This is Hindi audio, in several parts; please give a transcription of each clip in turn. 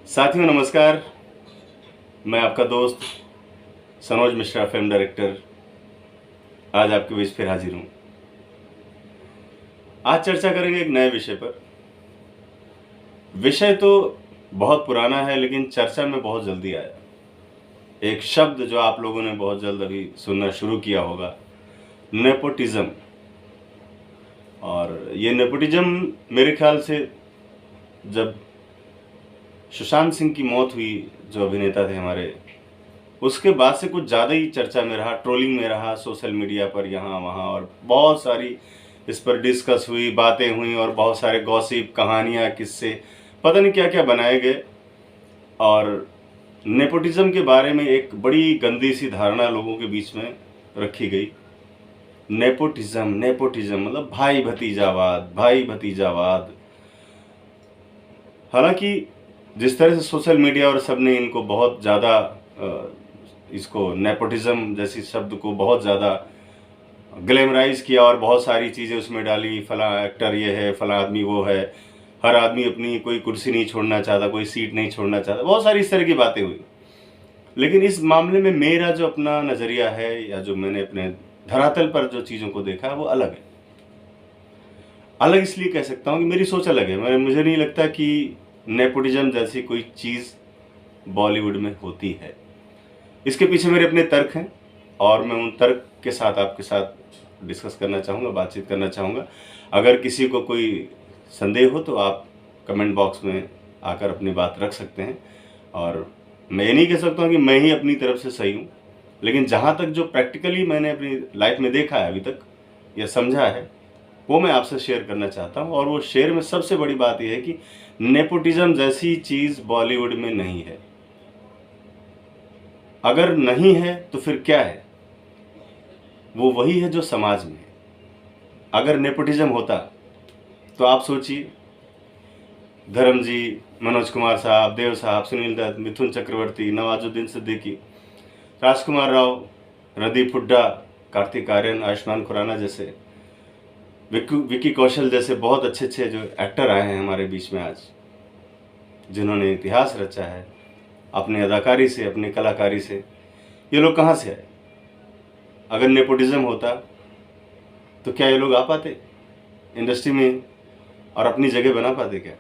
साथियों नमस्कार। मैं आपका दोस्त सनोज मिश्रा, फिल्म डायरेक्टर, आज आपके बीच फिर हाजिर हूँ। आज चर्चा करेंगे एक नए विषय पर। विषय तो बहुत पुराना है लेकिन चर्चा में बहुत जल्दी आया। एक शब्द जो आप लोगों ने बहुत जल्द अभी सुनना शुरू किया होगा, नेपोटिज्म। और ये नेपोटिज्म मेरे ख्याल से जब सुशांत सिंह की मौत हुई, जो अभिनेता थे हमारे, उसके बाद से कुछ ज़्यादा ही चर्चा में रहा, ट्रोलिंग में रहा, सोशल मीडिया पर यहाँ वहाँ, और बहुत सारी इस पर डिस्कस हुई, बातें हुई और बहुत सारे गॉसिप, कहानियाँ, किस्से, पता नहीं क्या क्या बनाए गए। और नेपोटिज्म के बारे में एक बड़ी गंदी सी धारणा लोगों के बीच में रखी गई। नेपोटिज्म नेपोटिज्म मतलब भाई भतीजावाद, भाई भतीजावाद। हालांकि जिस तरह से सोशल मीडिया और सब ने इनको बहुत ज़्यादा इसको नेपोटिज्म जैसी शब्द को बहुत ज़्यादा ग्लैमराइज किया और बहुत सारी चीज़ें उसमें डाली, फला एक्टर ये है, फला आदमी वो है, हर आदमी अपनी कोई कुर्सी नहीं छोड़ना चाहता, कोई सीट नहीं छोड़ना चाहता, बहुत सारी इस तरह की बातें हुई। लेकिन इस मामले में मेरा जो अपना नज़रिया है या जो मैंने अपने धरातल पर जो चीज़ों को देखा है वो अलग है। अलग इसलिए कह सकता हूँ कि मेरी सोच अलग है। मुझे नहीं लगता कि नेपोटिज्म जैसी कोई चीज़ बॉलीवुड में होती है। इसके पीछे मेरे अपने तर्क हैं और मैं उन तर्क के साथ आपके साथ डिस्कस करना चाहूँगा, बातचीत करना चाहूँगा। अगर किसी को कोई संदेह हो तो आप कमेंट बॉक्स में आकर अपनी बात रख सकते हैं। और मैं ये नहीं कह सकता हूँ कि मैं ही अपनी तरफ से सही हूँ, लेकिन जहाँ तक जो प्रैक्टिकली मैंने अपनी लाइफ में देखा है अभी तक या समझा है, वो मैं आपसे शेयर करना चाहता हूँ। और वो शेयर में सबसे बड़ी बात यह है कि नेपोटिज्म जैसी चीज़ बॉलीवुड में नहीं है। अगर नहीं है तो फिर क्या है? वो वही है जो समाज में है। अगर नेपोटिज्म होता तो आप सोचिए, धर्म जी, मनोज कुमार साहब, देव साहब, सुनील दत्त, मिथुन चक्रवर्ती, नवाजुद्दीन सिद्दीकी, राजकुमार राव, रणदीप हुड्डा, कार्तिक आर्यन, आयुष्मान खुराना जैसे, विकी कौशल जैसे बहुत अच्छे अच्छे जो एक्टर आए हैं हमारे बीच में आज, जिन्होंने इतिहास रचा है अपनी अदाकारी से, अपनी कलाकारी से, ये लोग कहाँ से आए? अगर नेपोटिज्म होता तो क्या ये लोग आ पाते इंडस्ट्री में और अपनी जगह बना पाते क्या?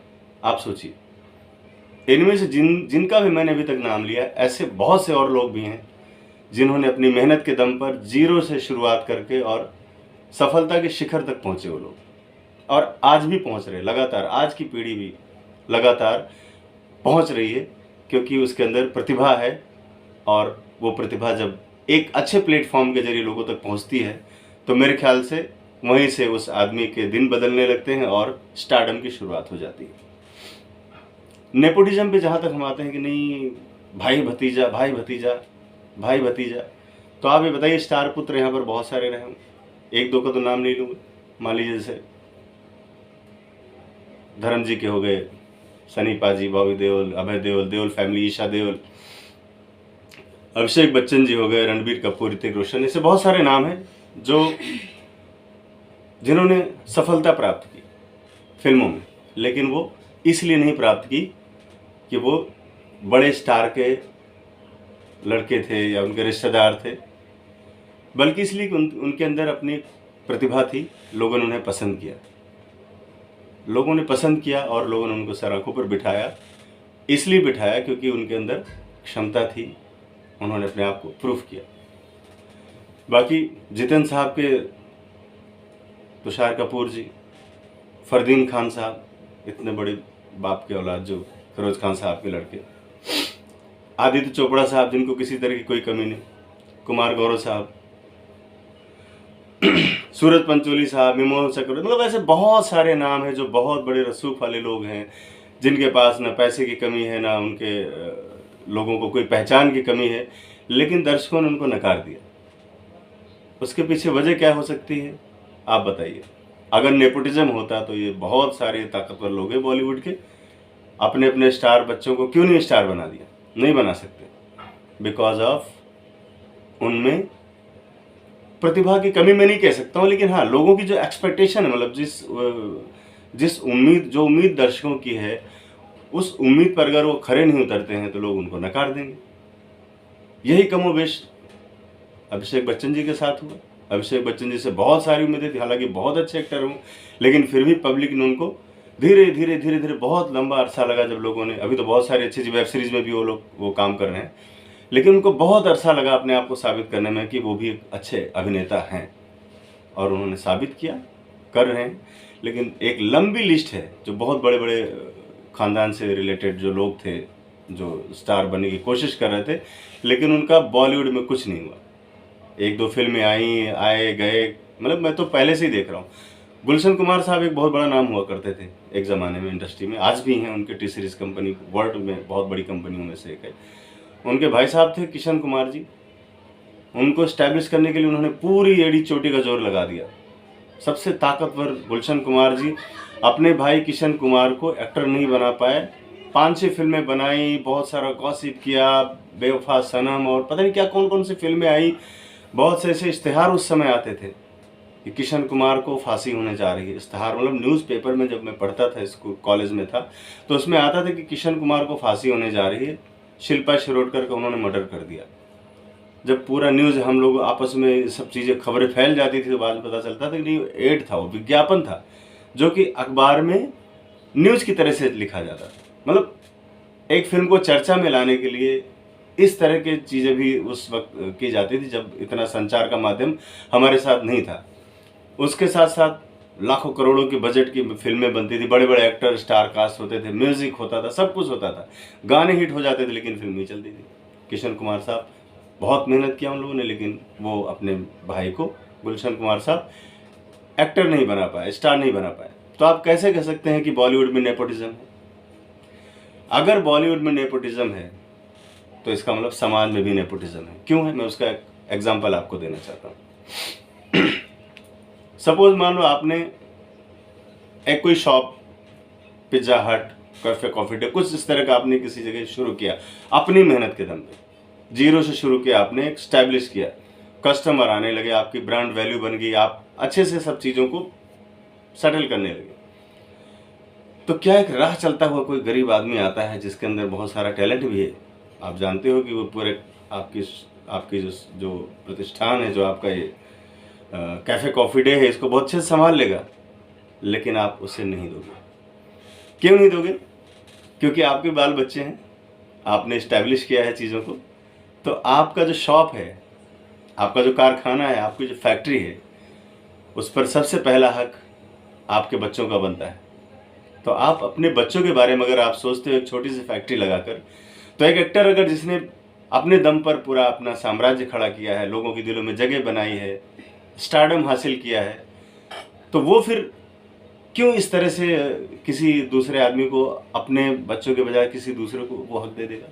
आप सोचिए। इनमें से जिनका भी मैंने अभी तक नाम लिया, ऐसे बहुत से और लोग भी हैं जिन्होंने अपनी मेहनत के दम पर जीरो से शुरुआत करके और सफलता के शिखर तक पहुंचे वो लोग, और आज भी पहुंच रहे लगातार। आज की पीढ़ी भी लगातार पहुंच रही है क्योंकि उसके अंदर प्रतिभा है, और वो प्रतिभा जब एक अच्छे प्लेटफॉर्म के जरिए लोगों तक पहुंचती है तो मेरे ख्याल से वहीं से उस आदमी के दिन बदलने लगते हैं और स्टारडम की शुरुआत हो जाती है। नेपोटिज्म पे जहाँ तक हम आते हैं कि नहीं, भाई भतीजा भाई भतीजा भाई भतीजा, तो आप ये बताइए, स्टार पुत्र यहाँ पर बहुत सारे रहे होंगे, एक दो का तो नाम नहीं लूँगा। मान लीजिए जैसे धर्म जी के हो गए, सनी पाजी, बॉबी देओल, अभय देओल, देओल फैमिली, ईशा देओल, अभिषेक बच्चन जी हो गए, रणबीर कपूर, ऋतिक रोशन, ऐसे बहुत सारे नाम हैं जिन्होंने सफलता प्राप्त की फिल्मों में। लेकिन वो इसलिए नहीं प्राप्त की कि वो बड़े स्टार के लड़के थे या उनके रिश्तेदार थे, बल्कि इसलिए कि उनके अंदर अपनी प्रतिभा थी। लोगों ने उन्हें पसंद किया, लोगों ने पसंद किया और लोगों ने उनको सर आंखों पर बिठाया। इसलिए बिठाया क्योंकि उनके अंदर क्षमता थी, उन्होंने अपने आप को प्रूफ किया। बाकी जितेंद्र साहब के तुषार कपूर जी, फरदीन खान साहब, इतने बड़े बाप के औलाद जो फिरोज खान साहब के लड़के, आदित्य चोपड़ा साहब जिनको किसी तरह की कोई कमी नहीं, कुमार गौरव साहब, सूरज पंचोली साहब, विमोहन चक्रवर्ती, मतलब ऐसे बहुत सारे नाम हैं जो बहुत बड़े रसूख वाले लोग हैं, जिनके पास ना पैसे की कमी है, ना उनके लोगों को कोई पहचान की कमी है, लेकिन दर्शकों ने उनको नकार दिया। उसके पीछे वजह क्या हो सकती है, आप बताइए। अगर नेपोटिज्म होता तो ये बहुत सारे ताकतवर लोग हैं बॉलीवुड के, अपने अपने स्टार बच्चों को क्यों नहीं स्टार बना दिया? नहीं बना सकते, बिकॉज ऑफ उनमें प्रतिभा की कमी मैं नहीं कह सकता हूँ, लेकिन हाँ, लोगों की जो एक्सपेक्टेशन है, मतलब जिस उम्मीद दर्शकों की है, उस उम्मीद पर अगर वो खरे नहीं उतरते हैं तो लोग उनको नकार देंगे। यही कमोबेश अभिषेक बच्चन जी के साथ हुआ। अभिषेक बच्चन जी से बहुत सारी उम्मीदें थी, हालांकि बहुत अच्छे एक्टर हूँ, लेकिन फिर भी पब्लिक ने उनको धीरे धीरे बहुत लंबा अरसा लगा जब लोगों ने, अभी तो बहुत सारी अच्छी वेब सीरीज में भी वो काम कर रहे हैं, लेकिन उनको बहुत अरसा लगा अपने आप को साबित करने में कि वो भी एक अच्छे अभिनेता हैं, और उन्होंने साबित किया, कर रहे हैं। लेकिन एक लंबी लिस्ट है जो बहुत बड़े बड़े खानदान से रिलेटेड जो लोग थे, जो स्टार बनने की कोशिश कर रहे थे, लेकिन उनका बॉलीवुड में कुछ नहीं हुआ। एक दो फिल्में आए गए, मतलब मैं तो पहले से ही देख रहा हूँ। गुलशन कुमार साहब एक बहुत बड़ा नाम हुआ करते थे एक ज़माने में इंडस्ट्री में, आज भी हैं। उनके टी सीरीज़ कंपनी वर्ल्ड में बहुत बड़ी कंपनियों में से एक है। उनके भाई साहब थे किशन कुमार जी, उनको इस्टेब्लिश करने के लिए उन्होंने पूरी एड़ी चोटी का जोर लगा दिया। सबसे ताकतवर गुलशन कुमार जी अपने भाई किशन कुमार को एक्टर नहीं बना पाए, 5-6 फिल्में बनाई, बहुत सारा गॉसिप किया, बेवफा सनम और पता नहीं क्या कौन कौन सी फिल्में आई। बहुत से ऐसे इश्तिहार उस समय आते थे कि किशन कुमार को फांसी होने जा रही है। इश्तिहार मतलब न्यूज़पेपर में, जब मैं पढ़ता था, स्कूल कॉलेज में था, तो उसमें आता था कि किशन कुमार को फांसी होने जा रही है, शिल्पा शिरोडकर का उन्होंने मर्डर कर दिया। जब पूरा न्यूज़ हम लोग आपस में सब चीज़ें खबरें फैल जाती थी तो बाद में पता चलता था कि नहीं, एड था, वो विज्ञापन था जो कि अखबार में न्यूज़ की तरह से लिखा जाता था। मतलब एक फिल्म को चर्चा में लाने के लिए इस तरह की चीज़ें भी उस वक्त की जाती थी जब इतना संचार का माध्यम हमारे साथ नहीं था। उसके साथ साथ लाखों करोड़ों के बजट की फिल्में बनती थी, बड़े बड़े एक्टर स्टार कास्ट होते थे, म्यूजिक होता था, सब कुछ होता था, गाने हिट हो जाते थे, लेकिन फिल्म नहीं चलती थी। किशन कुमार साहब बहुत मेहनत किया उन लोगों ने, लेकिन वो अपने भाई को, गुलशन कुमार साहब, एक्टर नहीं बना पाए, स्टार नहीं बना पाए। तो आप कैसे कह सकते हैं कि बॉलीवुड में नेपोटिज्म है? अगर बॉलीवुड में नेपोटिज्म है तो इसका मतलब समाज में भी नेपोटिज्म है। क्यों है? मैं उसका एक एग्जाम्पल आपको देना चाहता हूँ। सपोज मान लो आपने एक कोई शॉप, पिज्जा हट, कैफे कॉफी डे, कुछ इस तरह का आपने किसी जगह शुरू किया अपनी मेहनत के दम पे, जीरो से शुरू किया, आपने एक स्टैब्लिश किया, कस्टमर आने लगे, आपकी ब्रांड वैल्यू बन गई, आप अच्छे से सब चीज़ों को सेटल करने लगे। तो क्या एक राह चलता हुआ कोई गरीब आदमी आता है जिसके अंदर बहुत सारा टैलेंट भी है, आप जानते हो कि वो पूरे आपकी जो प्रतिष्ठान है, जो आपका ये कैफ़े कॉफ़ी डे है, इसको बहुत अच्छे से संभाल लेगा, लेकिन आप उसे नहीं दोगे। क्यों नहीं दोगे? क्योंकि आपके बाल बच्चे हैं, आपने इस्टेब्लिश किया है चीज़ों को, तो आपका जो शॉप है, आपका जो कारखाना है, आपकी जो फैक्ट्री है, उस पर सबसे पहला हक आपके बच्चों का बनता है। तो आप अपने बच्चों के बारे में अगर आप सोचते हो एक छोटी सी फैक्ट्री लगाकर, तो एक एक्टर अगर जिसने अपने दम पर पूरा अपना साम्राज्य खड़ा किया है, लोगों के दिलों में जगह बनाई है, स्टारडम हासिल किया है, तो वो फिर क्यों इस तरह से किसी दूसरे आदमी को, अपने बच्चों के बजाय किसी दूसरे को वो हक दे देगा?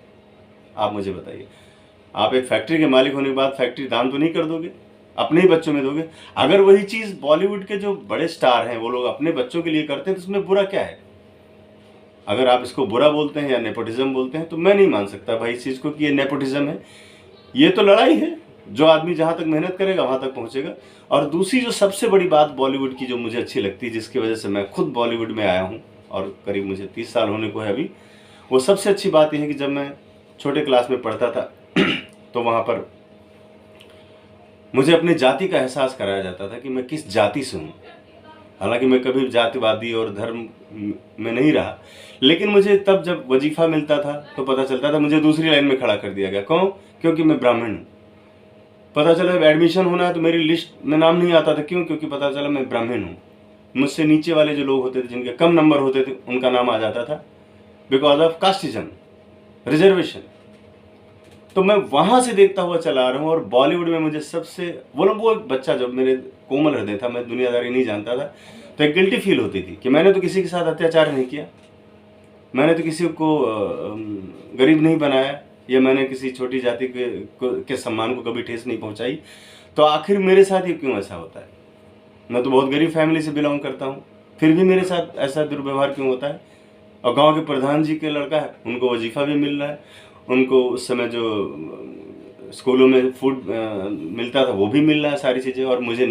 आप मुझे बताइए। आप एक फैक्ट्री के मालिक होने के बाद फैक्ट्री दान तो नहीं कर दोगे, अपने ही बच्चों में दोगे। अगर वही चीज़ बॉलीवुड के जो बड़े स्टार हैं वो लोग अपने बच्चों के लिए करते हैं तो उसमें बुरा क्या है? अगर आप इसको बुरा बोलते हैं या नेपोटिज्म बोलते हैं तो मैं नहीं मान सकता भाई इस चीज़ को कि ये नेपोटिज्म है। ये तो लड़ाई है, जो आदमी जहाँ तक मेहनत करेगा वहाँ तक पहुँचेगा। और दूसरी जो सबसे बड़ी बात बॉलीवुड की जो मुझे अच्छी लगती है, जिसकी वजह से मैं खुद बॉलीवुड में आया हूँ और करीब मुझे 30 साल होने को है अभी, वो सबसे अच्छी बात यह है कि जब मैं छोटे क्लास में पढ़ता था तो वहाँ पर मुझे अपने जाति का एहसास कराया जाता था कि मैं किस जाति से हूँ। हालांकि मैं कभी जातिवादी और धर्म में नहीं रहा, लेकिन मुझे तब जब वजीफ़ा मिलता था तो पता चलता था मुझे दूसरी लाइन में खड़ा कर दिया गया। क्यों? क्योंकि मैं ब्राह्मण हूँ। पता चला एडमिशन होना है तो मेरी लिस्ट में नाम नहीं आता था। क्यों? क्योंकि पता चला मैं ब्राह्मण हूँ। मुझसे नीचे वाले जो लोग होते थे, जिनके कम नंबर होते थे, उनका नाम आ जाता था बिकॉज ऑफ कास्टिज्म, रिजर्वेशन। तो मैं वहाँ से देखता हुआ चला आ रहा हूँ। और बॉलीवुड में मुझे सबसे वो बच्चा, जब मेरे कोमल हृदय था, मैं दुनियादारी नहीं जानता था, तो एक गिल्टी फील होती थी कि मैंने तो किसी के साथ अत्याचार नहीं किया, मैंने तो किसी को गरीब नहीं बनाया, या मैंने किसी छोटी जाति के सम्मान को कभी ठेस नहीं पहुंचाई, तो आखिर मेरे साथ ये क्यों ऐसा होता है? मैं तो बहुत गरीब फैमिली से बिलोंग करता हूँ, फिर भी मेरे साथ ऐसा दुर्व्यवहार क्यों होता है? और गांव के प्रधान जी के लड़का है, उनको वजीफ़ा भी मिल रहा है, उनको उस समय जो स्कूलों में फूड मिलता था वो भी मिल रहा है, सारी चीज़ें, और मुझे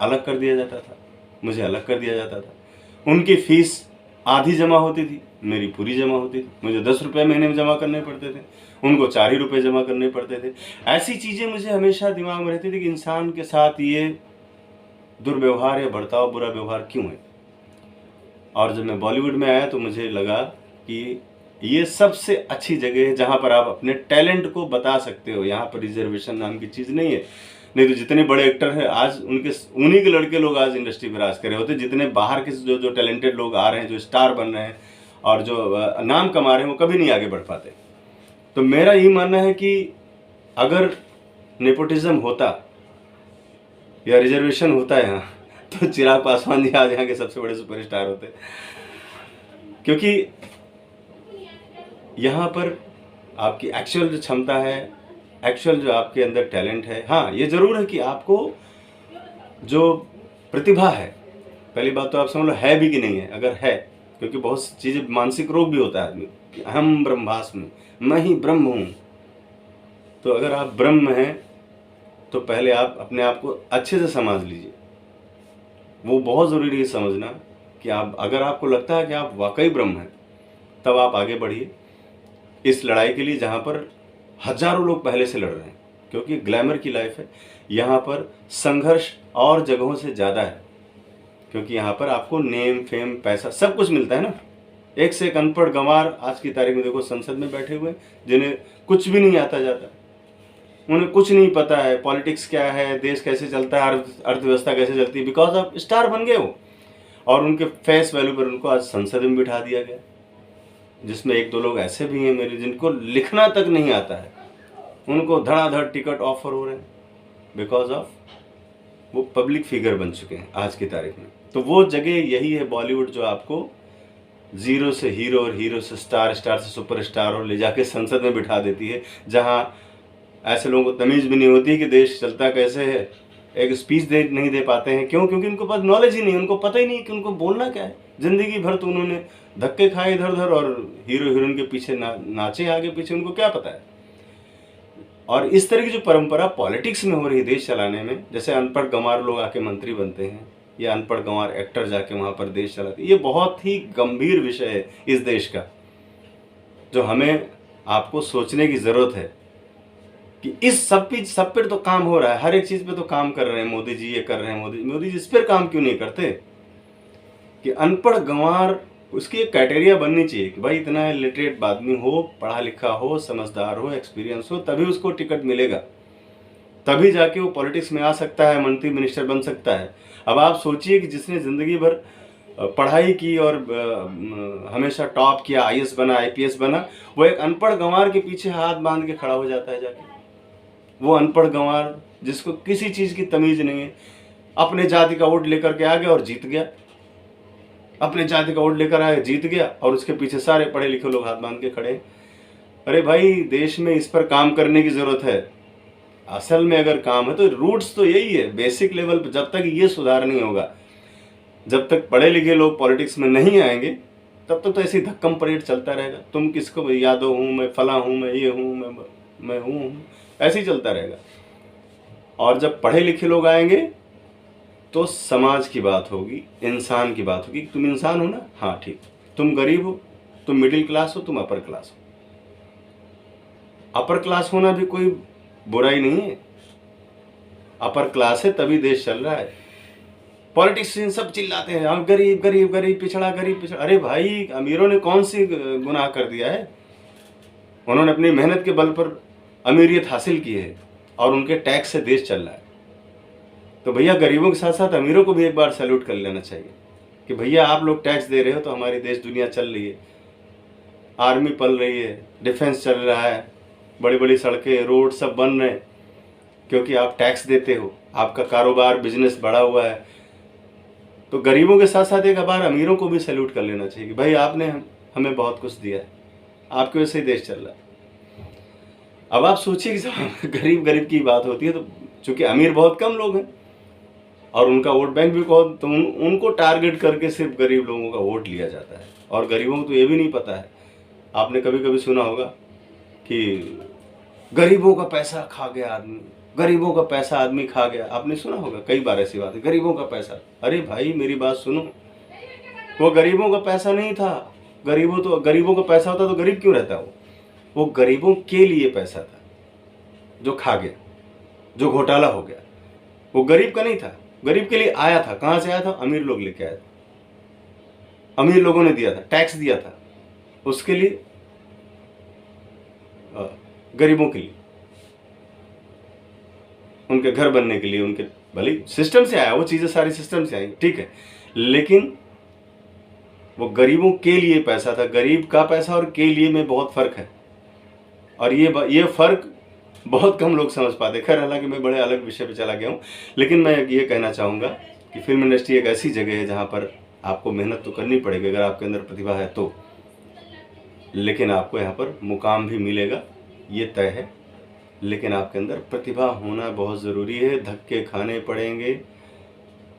अलग कर दिया जाता था, मुझे अलग कर दिया जाता था। उनकी फ़ीस आधी जमा होती थी, मेरी पूरी जमा होती थी। मुझे 10 रुपये महीने में जमा करने पड़ते थे, उनको 4 ही रुपये जमा करने पड़ते थे। ऐसी चीज़ें मुझे हमेशा दिमाग में रहती थी कि इंसान के साथ ये दुर्व्यवहार या बर्ताव, बुरा व्यवहार क्यों है। और जब मैं बॉलीवुड में आया तो मुझे लगा कि ये सबसे अच्छी जगह है जहाँ पर आप अपने टैलेंट को बता सकते हो। यहाँ पर रिजर्वेशन नाम की चीज़ नहीं है। नहीं तो जितने बड़े एक्टर हैं आज उन्हीं के लड़के लोग आज इंडस्ट्री में राज कर रहे होते। जितने बाहर के जो टैलेंटेड लोग आ रहे हैं, जो स्टार बन रहे हैं और जो नाम कमा रहे हैं, वो कभी नहीं आगे बढ़ पाते। तो मेरा यही मानना है कि अगर नेपोटिज्म होता या रिजर्वेशन होता यहाँ, तो चिराग पासवान जी आज यहाँ के सबसे बड़े सुपरस्टार होते। क्योंकि यहाँ पर आपकी एक्चुअल जो क्षमता है, एक्चुअल जो आपके अंदर टैलेंट है, हाँ ये ज़रूर है कि आपको जो प्रतिभा है, पहली बात तो आप समझ लो है भी कि नहीं है। अगर है, क्योंकि बहुत सी चीज़ें, मानसिक रोग भी होता है आदमी कि अहम ब्रह्मास्मि, मैं ही ब्रह्म हूँ। तो अगर आप ब्रह्म हैं तो पहले आप अपने आप को अच्छे से समझ लीजिए। वो बहुत ज़रूरी है समझना कि आप, अगर आपको लगता है कि आप वाकई ब्रह्म हैं, तब आप आगे बढ़िए इस लड़ाई के लिए जहाँ पर हजारों लोग पहले से लड़ रहे हैं। क्योंकि ग्लैमर की लाइफ है, यहाँ पर संघर्ष और जगहों से ज़्यादा है। क्योंकि यहाँ पर आपको नेम, फेम, पैसा सब कुछ मिलता है ना। एक से एक अनपढ़ गंवार आज की तारीख में देखो संसद में बैठे हुए, जिन्हें कुछ भी नहीं आता जाता, उन्हें कुछ नहीं पता है पॉलिटिक्स क्या है, देश कैसे चलता है, अर्थव्यवस्था कैसे चलती है, बिकॉज ऑफ स्टार बन गए वो। और उनके फेस वैल्यू पर उनको आज संसद में बिठा दिया गया, जिसमें 1-2 लोग ऐसे भी हैं मेरे जिनको लिखना तक नहीं आता है, उनको धड़ाधड़ टिकट ऑफर हो रहे हैं, बिकॉज ऑफ वो पब्लिक फिगर बन चुके हैं आज की तारीख में। तो वो जगह यही है बॉलीवुड, जो आपको जीरो से हीरो और हीरो से स्टार, स्टार से सुपरस्टार और ले जाके संसद में बिठा देती है, जहाँ ऐसे लोगों को तमीज़ भी नहीं होती कि देश चलता कैसे है। एक स्पीच नहीं दे पाते हैं, क्यों? क्योंकि उनको पास नॉलेज ही नहीं, उनको पता ही नहीं कि उनको बोलना क्या है। ज़िंदगी भर तो उन्होंने धक्के खाए इधर उधर और हीरो हीरोइन के पीछे नाचे आगे पीछे, उनको क्या पता है। और इस तरह की जो परंपरा पॉलिटिक्स में हो रही है देश चलाने में, जैसे अनपढ़ गंवार लोग आके मंत्री बनते हैं या अनपढ़ गंवार एक्टर जाके वहाँ पर देश चलाते हैं, ये बहुत ही गंभीर विषय है इस देश का, जो हमें आपको सोचने की ज़रूरत है कि इस सब पर तो काम हो रहा है, हर एक चीज़ पे तो काम कर रहे हैं मोदी जी, ये कर रहे हैं मोदी जी, इस पर काम क्यों नहीं करते कि अनपढ़ गंवार, उसकी एक क्राइटेरिया बननी चाहिए कि भाई इतना लिटरेट आदमी हो, पढ़ा लिखा हो, समझदार हो, एक्सपीरियंस हो, तभी उसको टिकट मिलेगा, तभी जाके वो पॉलिटिक्स में आ सकता है, मंत्री मिनिस्टर बन सकता है। अब आप सोचिए कि जिसने ज़िंदगी भर पढ़ाई की और हमेशा टॉप किया, IAS बना, IPS बना, वो एक अनपढ़ गंवार के पीछे हाथ बांध के खड़ा हो जाता है जाके। वो अनपढ़ गंवार जिसको किसी चीज़ की तमीज़ नहीं है, अपने जाति का वोट लेकर के आ गया और जीत गया, अपने जाति का वोट लेकर आया, जीत गया, और उसके पीछे सारे पढ़े लिखे लोग हाथ बांध के खड़े। अरे भाई, देश में इस पर काम करने की ज़रूरत है। असल में अगर काम है तो रूट्स तो यही है, बेसिक लेवल पर। जब तक ये सुधार नहीं होगा, जब तक पढ़े लिखे लोग पॉलिटिक्स में नहीं आएंगे, तब तक तो ऐसी धक्कम परेड चलता रहेगा। तुम किसको, यादव हूँ मैं, फला हूँ मैं, ये हूँ मैं हूँ, ऐसे ही चलता रहेगा। और जब पढ़े लिखे लोग आएंगे तो समाज की बात होगी, इंसान की बात होगी। तुम इंसान हो ना, हाँ ठीक, तुम गरीब हो, तुम मिडिल क्लास हो, तुम अपर क्लास हो। अपर क्लास होना भी कोई बुराई नहीं है, अपर क्लास है तभी देश चल रहा है। पॉलिटिशियन सब चिल्लाते हैं हम गरीब गरीब गरीब, पिछड़ा गरीब पिछड़ा। अरे भाई, अमीरों ने कौन सी गुनाह कर दिया है? उन्होंने अपनी मेहनत के बल पर अमीरियत हासिल की है और उनके टैक्स से देश चल रहा है। तो भैया, गरीबों के साथ साथ अमीरों को भी एक बार सैल्यूट कर लेना चाहिए कि भैया आप लोग टैक्स दे रहे हो तो हमारी देश दुनिया चल रही है, आर्मी पल रही है, डिफेंस चल रहा है, बड़ी बड़ी सड़कें, रोड सब बन रहे हैं, क्योंकि आप टैक्स देते हो, आपका कारोबार, बिजनेस बढ़ा हुआ है। तो गरीबों के साथ साथ एक बार अमीरों को भी सैल्यूट कर लेना चाहिए कि भाई आपने हमें बहुत कुछ दिया है, आपकी वजह से देश चल रहा है। अब आप सोचिए कि जब गरीब गरीब की बात होती है, तो चूंकि अमीर बहुत कम लोग हैं और उनका वोट बैंक भी बहुत, तो उनको टारगेट करके सिर्फ गरीब लोगों का वोट लिया जाता है। और गरीबों को तो ये भी नहीं पता है, आपने कभी कभी सुना होगा कि गरीबों का पैसा खा गया आदमी, गरीबों का पैसा आदमी खा गया। आपने सुना होगा कई बार ऐसी बात है, गरीबों का पैसा। अरे भाई, मेरी बात सुनो, वो गरीबों का पैसा नहीं था। गरीबों का पैसा होता तो गरीब क्यों रहता वो गरीबों के लिए पैसा था जो खा गया, जो घोटाला हो गया। वो गरीब का नहीं था, गरीब के लिए आया था। कहां से आया था? अमीर लोग लेके आए थे, अमीर लोगों ने दिया था, टैक्स दिया था उसके लिए, गरीबों के लिए, उनके घर बनने के लिए, उनके भले सिस्टम से आया, वो चीजें सारी सिस्टम से आई, ठीक है, लेकिन वो गरीबों के लिए पैसा था। गरीब का पैसा और के लिए में बहुत फर्क है, और ये फर्क बहुत कम लोग समझ पाते। खैर, हालांकि मैं बड़े अलग विषय पे चला गया हूँ, लेकिन मैं ये कहना चाहूँगा कि फिल्म इंडस्ट्री एक ऐसी जगह है जहाँ पर आपको मेहनत तो करनी पड़ेगी अगर आपके अंदर प्रतिभा है तो, लेकिन आपको यहाँ पर मुकाम भी मिलेगा, ये तय है। लेकिन आपके अंदर प्रतिभा होना बहुत ज़रूरी है। धक्के खाने पड़ेंगे,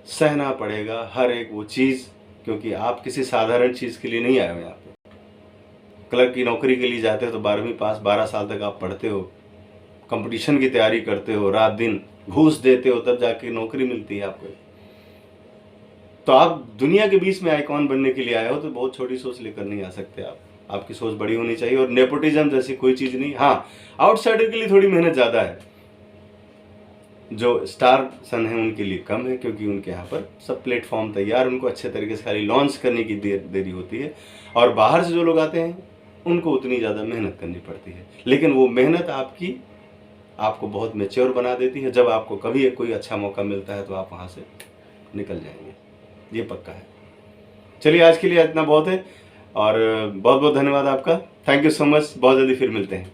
सहना पड़ेगा हर एक वो चीज़, क्योंकि आप किसी साधारण चीज़ के लिए नहीं आए हो यहाँ पे। क्लर्क की नौकरी के लिए जाते हो तो 12वीं पास, 12 साल तक आप पढ़ते हो, कंपटीशन की तैयारी करते हो, रात दिन घूस देते हो, तब जाके नौकरी मिलती है आपको। तो आप दुनिया के बीच में आइकॉन बनने के लिए आए हो, तो बहुत छोटी सोच लेकर नहीं आ सकते आप। आपकी सोच बड़ी होनी चाहिए, और नेपोटिज्म जैसी कोई चीज़ नहीं। हाँ, आउटसाइडर के लिए थोड़ी मेहनत ज़्यादा है, जो स्टार सन है उनके लिए कम है, क्योंकि उनके यहाँ पर सब प्लेटफॉर्म तैयार, उनको अच्छे तरीके से खाली लॉन्च करने की देरी होती है। और बाहर से जो लोग आते हैं उनको उतनी ज़्यादा मेहनत करनी पड़ती है, लेकिन वो मेहनत आपको बहुत मैच्योर बना देती है। जब आपको कभी कोई अच्छा मौका मिलता है तो आप वहाँ से निकल जाएंगे, ये पक्का है। चलिए, आज के लिए इतना बहुत है, और बहुत बहुत धन्यवाद आपका। Thank you so much. बहुत जल्दी फिर मिलते हैं।